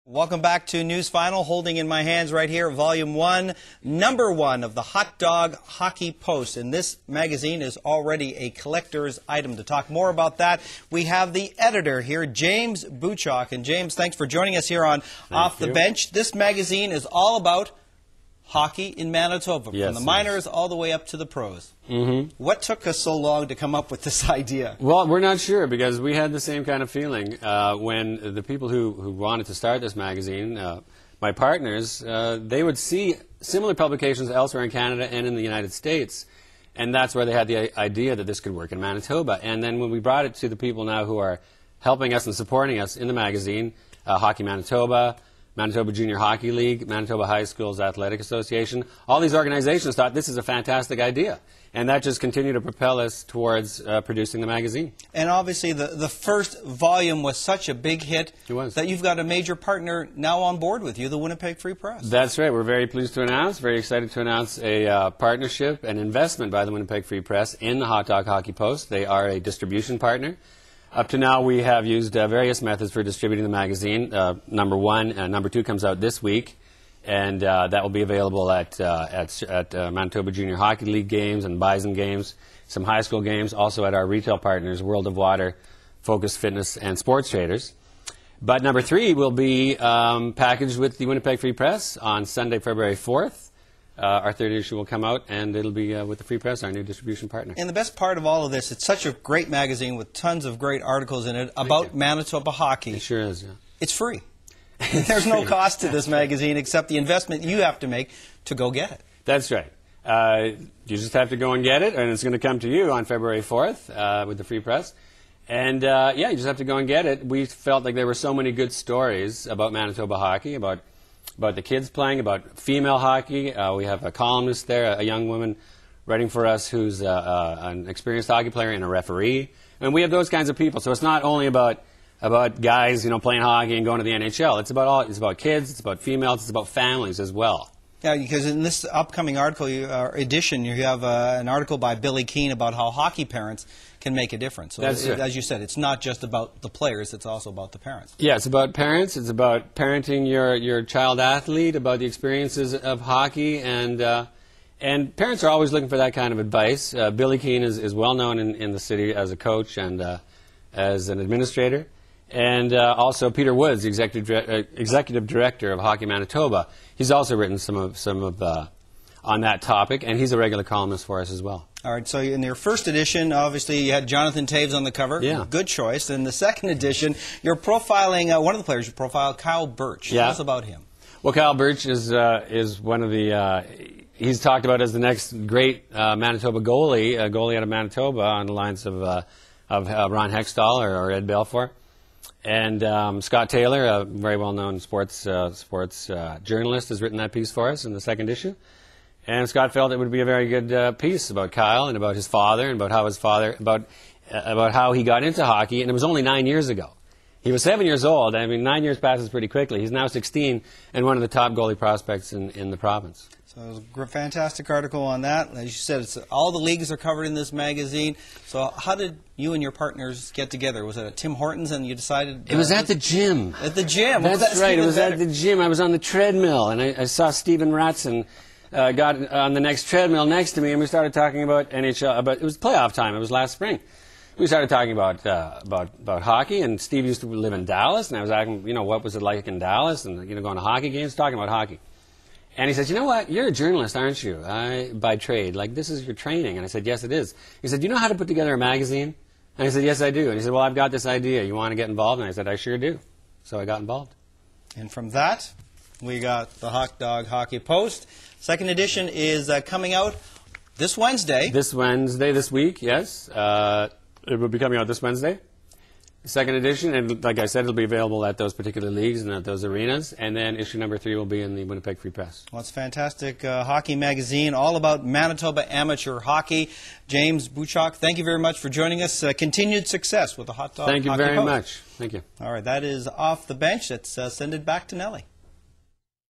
Welcome back to News Final. Holding in my hands right here, Volume 1, Number 1 of the Hotdog Hockey Post. And this magazine is already a collector's item. To talk more about that, we have the editor here, James Buchok. And James, thanks for joining us here on Off the Bench. This magazine is all about hockey in Manitoba, from the minors all the way up to the pros. What took us so long to come up with this idea? Well, we're not sure, because we had the same kind of feeling when the people who wanted to start this magazine, my partners, they would see similar publications elsewhere in Canada and in the United States, and that's where they had the idea that this could work in Manitoba. And then when we brought it to the people now who are helping us and supporting us in the magazine, Hockey Manitoba, Manitoba Junior Hockey League, Manitoba High Schools Athletic Association, all these organizations thought this is a fantastic idea. And that just continued to propel us towards producing the magazine. And obviously the first volume was such a big hit that you've got a major partner now on board with you, the Winnipeg Free Press. That's right. We're very pleased to announce, very excited to announce a partnership, an investment by the Winnipeg Free Press in the Hotdog Hockey Post. They are a distribution partner. Up to now, we have used various methods for distributing the magazine. Number 1 and Number 2 comes out this week, and that will be available at Manitoba Junior Hockey League games and Bison games, some high school games, also at our retail partners, World of Water, Focus Fitness, and Sports Traders. But Number 3 will be packaged with the Winnipeg Free Press on Sunday, February 4th. Our third issue will come out, and it'll be with the Free Press, our new distribution partner. And the best part of all of this, it's such a great magazine with tons of great articles in it about Manitoba hockey. It sure is, yeah. It's free. There's no cost to this magazine except the investment you have to make to go get it. That's right. You just have to go and get it, and it's going to come to you on February 4th with the Free Press. And, yeah, you just have to go and get it. We felt like there were so many good stories about Manitoba hockey, about the kids playing, about female hockey. We have a columnist there, a young woman writing for us who's an experienced hockey player and a referee. And we have those kinds of people. So it's not only about guys, playing hockey and going to the NHL. It's about kids, it's about females, it's about families as well. Yeah, because in this upcoming article edition, you have an article by Billy Keane about how hockey parents can make a difference. So That's right. As you said, it's not just about the players, it's also about the parents. Yeah, it's about parents, it's about parenting your child athlete, about the experiences of hockey, and parents are always looking for that kind of advice. Billy Keane is well known in the city as a coach and as an administrator. And also Peter Woods, the executive director of Hockey Manitoba. He's also written some of on that topic, and he's a regular columnist for us as well. All right, so in your first edition, obviously you had Jonathan Toews on the cover. Yeah. Good choice. In the second edition, you're profiling one of the players you profiled, Kyle Birch. Yeah. Tell us about him. Well, Kyle Birch is one of the he's talked about as the next great Manitoba goalie, a goalie out of Manitoba on the lines of Ron Hextall or Ed Belfour. And Scott Taylor, a very well-known sports journalist, has written that piece for us in the second issue. And Scott felt it would be a very good piece about Kyle and about his father and about how he got into hockey. And it was only 9 years ago. He was 7 years old. I mean, 9 years passes pretty quickly. He's now 16 and one of the top goalie prospects in the province. So it was a fantastic article on that. As you said, all the leagues are covered in this magazine. So how did you and your partners get together? Was it at Tim Hortons and you decided? It was at the gym. At the gym? That's right. It was at the gym. I was on the treadmill, and I saw Steven Ratson got on the next treadmill next to me, and we started talking about NHL. It was playoff time. It was last spring. We started talking about hockey, and Steve used to live in Dallas, and I was asking, what was it like in Dallas, and going to hockey games, talking about hockey. And he says, you know what, you're a journalist, aren't you, by trade? Like, this is your training. And I said, yes, it is. He said, you know how to put together a magazine? And I said, yes, I do. And he said, well, I've got this idea. You want to get involved? And I said, I sure do. So I got involved. And from that, we got the Hotdog Hockey Post. Second edition is coming out this Wednesday. This week, yes. It will be coming out this Wednesday. Second edition, and like I said, it'll be available at those particular leagues and at those arenas. And then issue number 3 will be in the Winnipeg Free Press. Well, it's a fantastic hockey magazine, all about Manitoba amateur hockey. James Buchok, thank you very much for joining us. Continued success with the Hotdog Hockey Post. Thank you very much. Thank you. All right, that is Off the Bench. Let's send it back to Nellie.